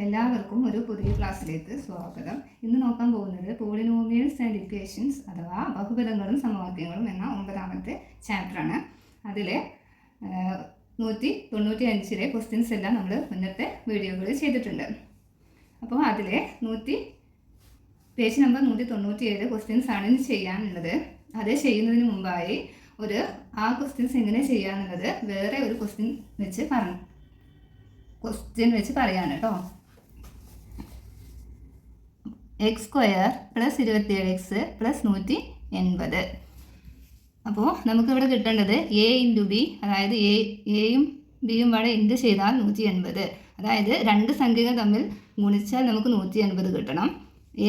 എല്ലാവർക്കും ഒരു പുതിയ ക്ലാസ്സിലേക്ക് സ്വാഗതം. ഇന്ന് നോക്കാൻ പോകുന്നത് പോളിനോമിയൽസ് ആൻഡ് ഇക്വേഷൻസ് അഥവാ ബഹുപദങ്ങളും സമവാക്യങ്ങളും എന്ന 9ാമത്തെ ചാപ്റ്ററാണ്. അതിൽ 195 ക്വസ്റ്റ്യൻസ് എല്ലാം നമ്മൾ മുന്നത്തെ വീഡിയോകളിൽ ചെയ്തിട്ടുണ്ട്. അപ്പോൾ അതിൽ പേജ് നമ്പർ 197 ക്വസ്റ്റ്യൻസ് ആണ് ഇനി ചെയ്യാനുള്ളത്. അത് ചെയ്യുന്നതിന് മുമ്പായി ആ ക്വസ്റ്റ്യൻസ് എങ്ങനെ ചെയ്യാന്നുള്ളത് വേറെ ഒരു ക്വസ്റ്റ്യൻ വെച്ച് പറയാണ് കേട്ടോ. x² + 27x + 180. അപ്പോൾ നമുക്കിവിടെ കിട്ടേണ്ടത് a × b, അതായത് എയും ബിയും വരെ ഇൻറ്റു ചെയ്താൽ 180. അതായത് രണ്ട് സംഖ്യകൾ തമ്മിൽ ഗുണിച്ചാൽ നമുക്ക് 180 കിട്ടണം.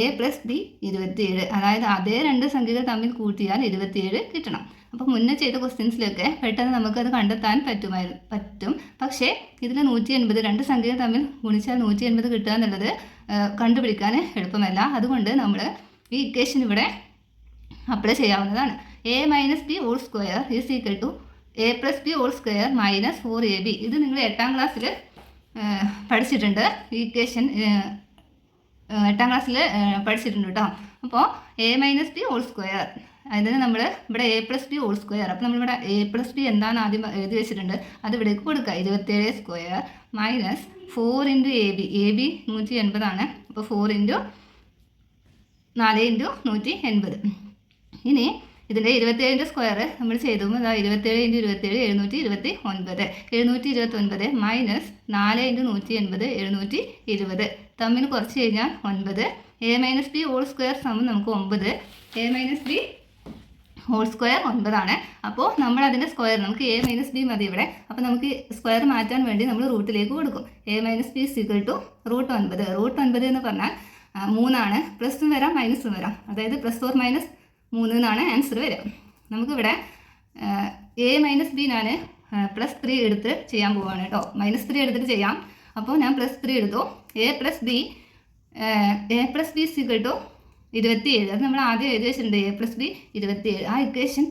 a + b 27, അതായത് അതേ രണ്ട് സംഖ്യകൾ തമ്മിൽ കൂട്ടിയാൽ 27 കിട്ടണം. അപ്പോൾ മുന്നേ ചെയ്ത ക്വസ്റ്റ്യൻസിലൊക്കെ പെട്ടെന്ന് നമുക്കത് കണ്ടെത്താൻ പറ്റും. പക്ഷേ ഇതിൽ 180 രണ്ട് സംഖ്യകൾ തമ്മിൽ ഗുണിച്ചാൽ 180 കിട്ടുക എന്നുള്ളത് കണ്ടുപിടിക്കാൻ എളുപ്പമല്ല. അതുകൊണ്ട് നമ്മൾ ഈ ഇക്വേഷൻ ഇവിടെ അപ്ലൈ ചെയ്യാവുന്നതാണ്. a - b² = a + b² - 4ab. ഇത് നിങ്ങൾ 8ാം ക്ലാസ്സിൽ പഠിച്ചിട്ടുണ്ട്. ഈ ഇക്വേഷൻ 8ാം ക്ലാസ്സിൽ പഠിച്ചിട്ടുണ്ട് കേട്ടോ. അപ്പോൾ a - b² അതിന് നമ്മൾ ഇവിടെ a + b² അപ്പോൾ നമ്മളിവിടെ a + b എന്താണ് ആദ്യം എഴുതി വെച്ചിട്ടുണ്ട്, അത് ഇവിടേക്ക് കൊടുക്കുക. 27² - 4 × ab. ab 180 ആണ്. അപ്പോൾ 4 × 4 × 180. ഇനി ഇതിൻ്റെ 27ൻ്റെ സ്ക്വയർ നമ്മൾ ചെയ്തുമ്പോൾ 27 × 27 729. 729 - 4 × 180 720. തമ്മിൽ കുറച്ച് കഴിഞ്ഞാൽ 9. a - b² നമുക്ക് 9. a - b² 9 ആണ്. അപ്പോൾ നമ്മൾ അതിൻ്റെ സ്ക്വയർ നമുക്ക് a - b മതി ഇവിടെ. അപ്പോൾ നമുക്ക് സ്ക്വയർ മാറ്റാൻ വേണ്ടി നമ്മൾ റൂട്ടിലേക്ക് കൊടുക്കും. a - b = √9. √9 എന്ന് പറഞ്ഞാൽ 3 ആണ്. പ്ലസും വരാം മൈനസും വരാം. അതായത് +or -3 എന്നാണ് ആൻസർ വരിക. നമുക്കിവിടെ a - b ഞാൻ +3 എടുത്ത് ചെയ്യാൻ പോവുകയാണ് കേട്ടോ. -3 എടുത്തിട്ട് ചെയ്യാം. അപ്പോൾ ഞാൻ +3 എടുത്തു. a + b = 27. അത് നമ്മൾ ആദ്യം എഴുതി വെച്ചിട്ടുണ്ട്. a + b 27. ആ ഇക്വേഷൻ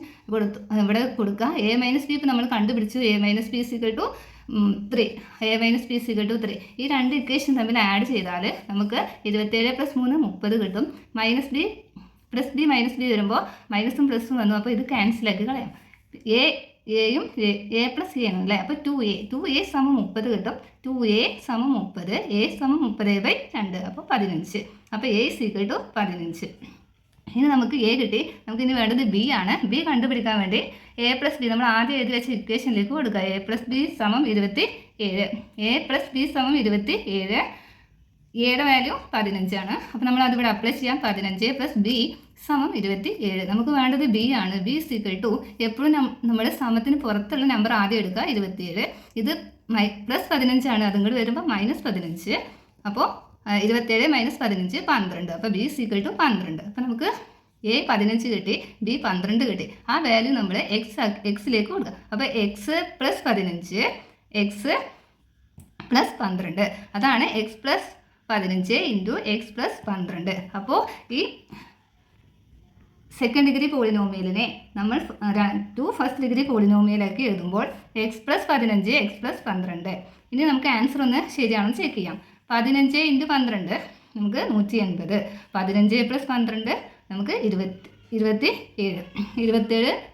ഇവിടെ കൊടുക്കുക. a - b ഇപ്പോൾ നമ്മൾ കണ്ടുപിടിച്ചു. a - b = 3. a - b = 3. ഈ രണ്ട് ഇക്വേഷൻ തമ്മിൽ ആഡ് ചെയ്താൽ നമുക്ക് 27 + 3 30 കിട്ടും. +b - b വരുമ്പോൾ മൈനസും പ്ലസും വന്നു. അപ്പോൾ ഇത് ക്യാൻസലാക്കി കളയാം. എയും a + a ആണ് അല്ലേ. അപ്പോൾ 2a = 30 കിട്ടും. 2a = 30. a = 30/2. അപ്പോൾ 15. അപ്പോൾ a = 15. ഇനി നമുക്ക് a കിട്ടി. നമുക്കിനി വേണ്ടത് b ആണ്. b കണ്ടുപിടിക്കാൻ വേണ്ടി a + b നമ്മൾ ആദ്യം എഴുതി വെച്ച ഇക്വേഷനിലേക്ക് കൊടുക്കുക. a + b = 27. a + b = 27. എയുടെ വാല്യൂ 15 ആണ്. അപ്പോൾ നമ്മൾ അതിവിടെ അപ്ലൈ ചെയ്യാം. 15 + b = 27. നമുക്ക് വേണ്ടത് b ആണ്. b = എപ്പോഴും നമ്മൾ സമത്തിന് പുറത്തുള്ള നമ്പർ ആദ്യം എടുക്കുക. 27. ഇത് +15 ആണ്. അതും കൂടി വരുമ്പോൾ -15. അപ്പോൾ 27 - 15 12. അപ്പോൾ b = 12. അപ്പോൾ നമുക്ക് a 15 കിട്ടി, b 12 കിട്ടി. ആ വാല്യൂ നമ്മൾ എക്സിലേക്ക് കൊടുക്കുക. അപ്പോൾ x + 15 x + 12 അതാണ് x + 15 × x + 12. അപ്പോൾ ഈ സെക്കൻഡ് ഡിഗ്രി പോളിനോമിയലിനെ നമ്മൾ 2 ഫസ്റ്റ് ഡിഗ്രി പോളിനോമിയലാക്കി എഴുതുമ്പോൾ x + 15 x + 12. ഇനി നമുക്ക് ആൻസർ ഒന്ന് ശരിയാണെന്ന് ചെക്ക് ചെയ്യാം. 15 × 12 നമുക്ക് 180. 15 + 12 നമുക്ക് 27.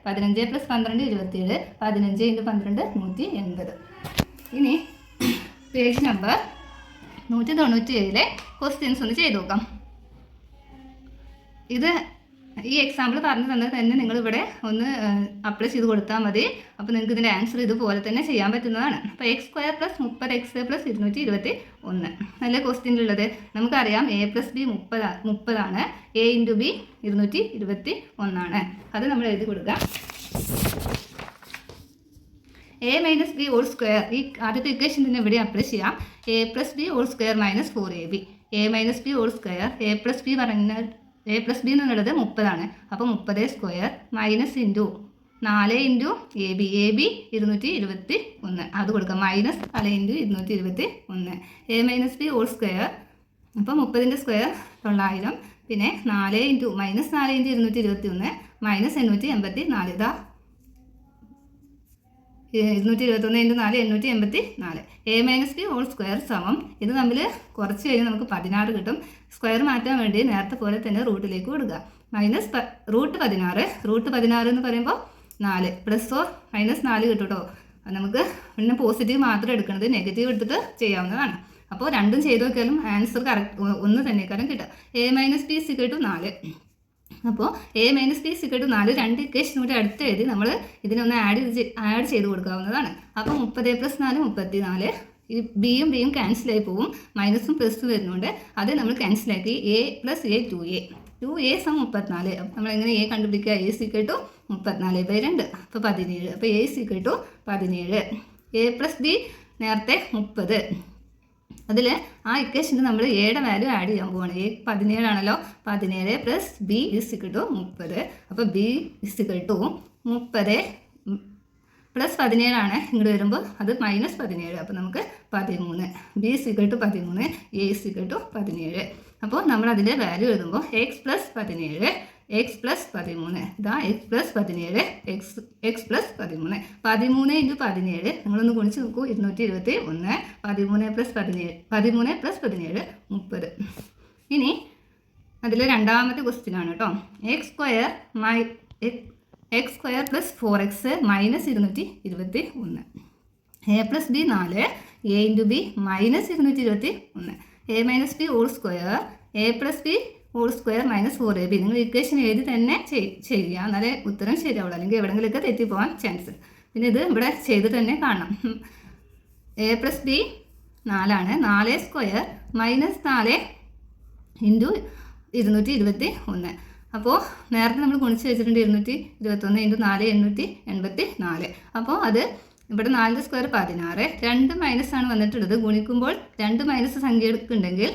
15 + 12 27. 15 × 12 180. ഇനി പേജ് നമ്പർ 197 ക്വസ്റ്റ്യൻസ് ഒന്ന് ചെയ്ത് നോക്കാം. ഇത് ഈ എക്സാമ്പിൾ പറഞ്ഞു തന്നത് തന്നെ നിങ്ങളിവിടെ ഒന്ന് അപ്ലൈ ചെയ്ത് കൊടുത്താൽ മതി. അപ്പോൾ നിങ്ങൾക്ക് ഇതിൻ്റെ ആൻസർ ഇതുപോലെ തന്നെ ചെയ്യാൻ പറ്റുന്നതാണ്. അപ്പോൾ x² + 30x + 221 നല്ല ക്വസ്റ്റ്യനിലുള്ളത്. നമുക്കറിയാം a + b 30 ആണ്. a × b 221 ആണ്. അത് നമ്മൾ എഴുതി കൊടുക്കാം. a - b² ഈ ആദ്യത്തെ ഇക്വേഷൻ തന്നെ ഇവിടെ അപ്ലൈ ചെയ്യാം. a + b² - 4ab. a - b² a + b പറഞ്ഞാൽ a + b എന്നുള്ളത് 30 ആണ്. അപ്പോൾ 30² - 4 × ab. ab 221 അത് കൊടുക്കാം. -4 × 221. a - b² അപ്പോൾ 30ൻ്റെ സ്ക്വയർ 900. പിന്നെ 4 × -4 × 221 -884. ഇതാ 221 × 4 884. A minus B whole square സമം ഇത് തമ്മിൽ കുറച്ച് കഴിഞ്ഞ് നമുക്ക് 16 കിട്ടും. സ്ക്വയർ മാറ്റാൻ വേണ്ടി നേരത്തെ പോലെ തന്നെ റൂട്ടിലേക്ക് കൊടുക്കുക. -√16 എന്ന് പറയുമ്പോൾ 4 +4 -4 കിട്ടും കേട്ടോ. നമുക്ക് പിന്നെ പോസിറ്റീവ് മാത്രം എടുക്കുന്നത്, നെഗറ്റീവ് എടുത്തിട്ട് ചെയ്യാവുന്നതാണ്. അപ്പോൾ രണ്ടും ചെയ്ത് നോക്കിയാലും ആൻസർ കറക്റ്റ് ഒന്ന് തന്നെക്കാരം കിട്ടുക. a - b = 4. അപ്പോൾ a - b = 4 രണ്ട് ഇക്വേഷൻ കൂടി അടുത്ത് എഴുതി നമ്മൾ ഇതിനൊന്ന് ആഡ് ചെയ്ത് കൊടുക്കാവുന്നതാണ്. അപ്പോൾ 30 + 4 34. ഈ ബിയും ബിയും ക്യാൻസലായി പോവും, മൈനസും പ്ലസും വരുന്നുണ്ട്. അത് നമ്മൾ ക്യാൻസലാക്കി a + a 2a. 2a = 34. അപ്പോൾ നമ്മൾ എങ്ങനെ a കണ്ടുപിടിക്കുക? a = 34/2. അപ്പോൾ 17. അപ്പോൾ a = 17. a + b നേരത്തെ 30. അതിൽ ആ ഇക്വേഷന് നമ്മൾ എയുടെ വാല്യൂ ആഡ് ചെയ്യാൻ പോവാണ്. a 17 ആണല്ലോ. 17 + b = 30. അപ്പോൾ b = 30 + 17 ആണ്. ഇങ്ങോട്ട് വരുമ്പോൾ അത് -17. അപ്പോൾ നമുക്ക് 13. b = 13, a = 17. അപ്പോൾ നമ്മൾ അതിൻ്റെ വാല്യൂ എഴുതുമ്പോൾ x + 17, x + 13. ഇതാ x + 17, x + 13. 13 × 17 നിങ്ങളൊന്ന് ഗുണിച്ച് നോക്കൂ. 221. 13 + 17, 13 + 17 30. ഇനി അതിൽ രണ്ടാമത്തെ ക്വസ്റ്റ്യൻ ആണ് കേട്ടോ. x² + 4x - 221. a + b 4, a × b -221. a - b whole square, a + b whole square -4ab. നിങ്ങൾ ഇക്വേഷൻ എഴുതി തന്നെ ചെയ്യുക, എന്നാലേ ഉത്തരം ശരിയാവുള്ളൂ. അല്ലെങ്കിൽ എവിടെയെങ്കിലുമൊക്കെ തെറ്റിപ്പോകാൻ ചാൻസ്. പിന്നെ ഇത് ഇവിടെ ചെയ്ത് തന്നെ കാണണം. a + b 4 ആണ്. 4² - 4 × 221. അപ്പോൾ നേരത്തെ നമ്മൾ ഗുണിച്ച് വെച്ചിട്ടുണ്ട്. 221 × 4 884. അപ്പോൾ അത് ഇവിടെ 4 സ്ക്വയർ 16. 2 മൈനസാണ് വന്നിട്ടുള്ളത്. ഗുണിക്കുമ്പോൾ 2 മൈനസ് സംഖ്യ ഉണ്ടെങ്കിൽ,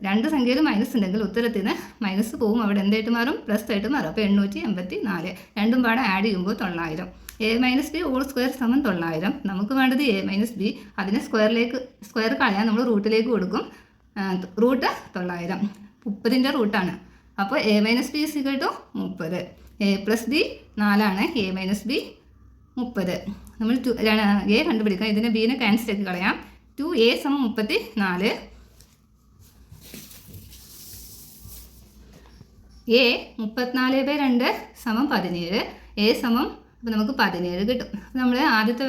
2 സംഖ്യയിൽ മൈനസ് ഉണ്ടെങ്കിൽ ഉത്തരത്തിന് മൈനസ് പോവും. അവിടെ എന്തായിട്ട് മാറും? പ്ലസ് ആയിട്ട് മാറും. അപ്പോൾ 884. രണ്ടും പാടെ ആഡ് ചെയ്യുമ്പോൾ 900. a - b whole square = 900. നമുക്ക് വേണ്ടത് a - b. അതിനെ സ്ക്വയർ കളയാൻ നമ്മൾ റൂട്ടിലേക്ക് കൊടുക്കും. റൂട്ട് 900 30ൻ്റെ റൂട്ടാണ്. അപ്പോൾ a - b = 30. a + b 4 ആണ്. a - b 30. നമ്മൾ a കണ്ടുപിടിക്കാം. ഇതിനെ ബിനെ ക്യാൻസൽ ആക്കി കളയാം. 2a = 34. a 34/2 = 17. a അപ്പോൾ നമുക്ക് 17 കിട്ടും. നമ്മൾ ആദ്യത്തെ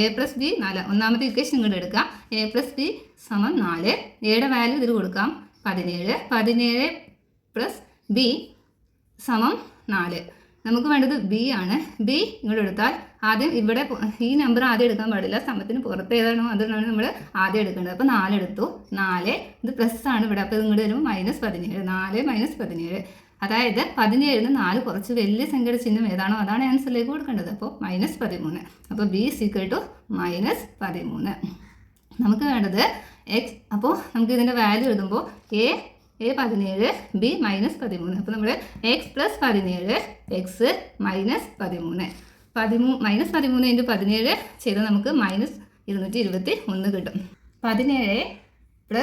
a + b 4, ഒന്നാമത്തെ ഇക്വേഷൻ ഇങ്ങോട്ട് എടുക്കാം. a + b = 4. എയുടെ വാല്യൂ ഇതിൽ കൊടുക്കാം 17. 17 + b = 4. നമുക്ക് വേണ്ടത് b ആണ്. b ഇങ്ങോട്ട് എടുത്താൽ ആദ്യം ഇവിടെ ഈ നമ്പർ ആദ്യം എടുക്കാൻ പാടില്ല. സമത്തിന് പുറത്ത് ഏതാണോ അതാണ് നമ്മൾ ആദ്യം എടുക്കേണ്ടത്. അപ്പോൾ 4 എടുത്തു. 4 ഇത് പ്ലസ് ആണ് ഇവിടെ. അപ്പോൾ ഇങ്ങോട്ട് വരുമ്പോൾ -17. 4 - 17. അതായത് 17ന് 4 കുറച്ച് വലിയ സംഖ്യയുടെ ചിഹ്നം ഏതാണോ അതാണ് ആൻസറിലേക്ക് കൊടുക്കേണ്ടത്. അപ്പോൾ -13. അപ്പോൾ b = -13. നമുക്ക് വേണ്ടത് x. അപ്പോൾ നമുക്ക് ഇതിൻ്റെ വാല്യൂ എഴുതുമ്പോൾ a 17, b -13. അപ്പോൾ നമ്മൾ x + 17, x -13. -13 × 17 ചെയ്താൽ നമുക്ക് -221 കിട്ടും. 17 +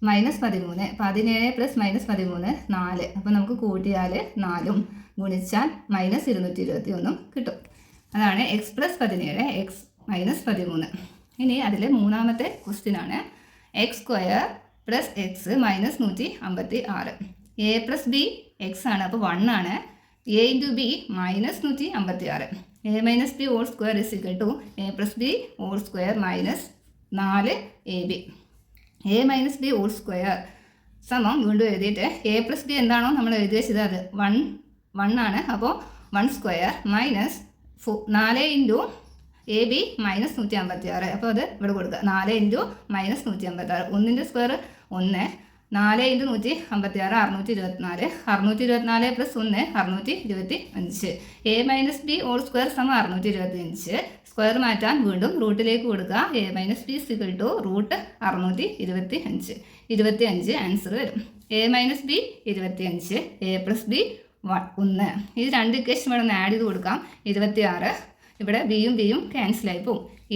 -13, 17 + -13 4. അപ്പോൾ നമുക്ക് കൂട്ടിയാൽ 4ഉം ഗുണിച്ചാൽ -221 കിട്ടും. അതാണ് x + 17, x -13. ഇനി അതിൽ മൂന്നാമത്തെ ക്വസ്റ്റ്യൻ ആണ്. x² + x -156. a + b x ആണ്. അപ്പോൾ 1 ആണ്. a × b -156. a - b whole square = a + b whole square -4ab. a - b whole square സമം വീണ്ടും എഴുതിയിട്ട് a + b എന്താണോ നമ്മൾ എഴുതി വെച്ചത് അത് 1 ആണ്. അപ്പോൾ 1² - 4 × ab -156. അപ്പോൾ അത് ഇവിടെ കൊടുക്കുക. 4 × -156. 1ൻ്റെ square 1. 4 × 156 624. 624 + 1 625. a - b whole square = 625. Square മാറ്റാൻ വീണ്ടും റൂട്ടിലേക്ക് കൊടുക്കുക. a - b = √625. 25 ആൻസർ വരും. a - b 25, a + b 1. ഈ രണ്ട് ഇക്വേഷൻ ഇവിടെ നിന്ന് ആഡ് ചെയ്ത് കൊടുക്കാം. 26. ഇവിടെ ബിയും ബിയും ക്യാൻസലായി പോവും. a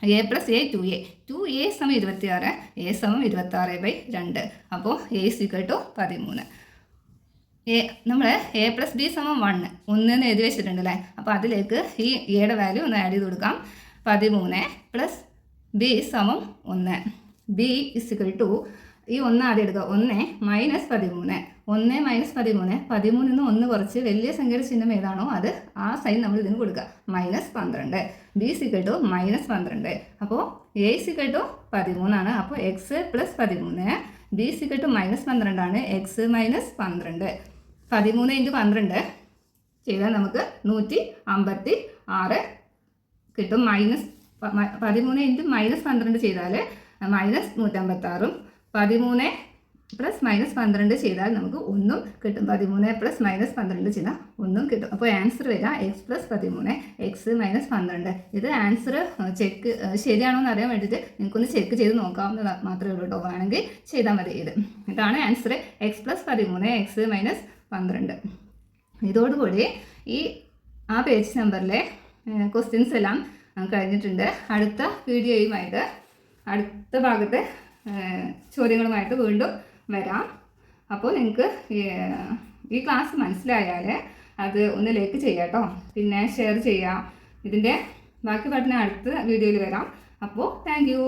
+ a 2a. 2a = 26, a = 26/2. അപ്പോൾ a = 13. നമ്മൾ a + b = 1 എന്ന് എഴുതി വെച്ചിട്ടുണ്ടല്ലേ. അപ്പോൾ അതിലേക്ക് ഈ എയുടെ വാല്യൂ ഒന്ന് ആഡ് ചെയ്ത് കൊടുക്കാം. 13 + b = 1. b = ഈ 1 ആദ്യം എടുക്കുക. 1 - 13. 1 - 13. 13 നിന്ന് 1 കുറച്ച് വലിയ സംഖ്യയുടെ ചിഹ്നം ഏതാണോ അത് ആ സൈൻ നമ്മൾ ഇതിന് കൊടുക്കുക. -12. b = -12. അപ്പോൾ a = 13 ആണ്. അപ്പോൾ x + 13. b = -12 ആണ്. x - 12. 13 × 12 ചെയ്താൽ നമുക്ക് 156 കിട്ടും. -13 × -12 ചെയ്താൽ -156. 13 + -12 ചെയ്താൽ നമുക്ക് 1 കിട്ടും. 13 + -12 ചെയ്താൽ 1 കിട്ടും. അപ്പോൾ ആൻസർ വരിക x + 13 x - 12. ഇത് ആൻസർ ചെക്ക് ശരിയാണോ എന്ന് അറിയാൻ വേണ്ടിയിട്ട് നിങ്ങൾക്കൊന്ന് ചെക്ക് ചെയ്ത് നോക്കാവുന്നത് മാത്രമേ ഉള്ളൂ കേട്ടോ. വേണമെങ്കിൽ ചെയ്താൽ മതി. ഇതാണ് ആൻസർ x + 13 x - 12. ഇതോടുകൂടി ആ പേജ് നമ്പറിലെ ക്വസ്റ്റ്യൻസ് എല്ലാം കഴിഞ്ഞിട്ടുണ്ട്. അടുത്ത വീഡിയോയുമായിട്ട് അടുത്ത ഭാഗത്തെ ചോദ്യങ്ങളുമായിട്ട് വീണ്ടും വരാം. അപ്പോൾ നിങ്ങൾക്ക് ഈ ക്ലാസ് മനസ്സിലായാൽ അത് ഒന്ന് ലൈക്ക് ചെയ്യാം കേട്ടോ. പിന്നെ ഷെയർ ചെയ്യാം. ഇതിൻ്റെ ബാക്കി പഠനം അടുത്ത വീഡിയോയിൽ വരാം. അപ്പോൾ താങ്ക് യു.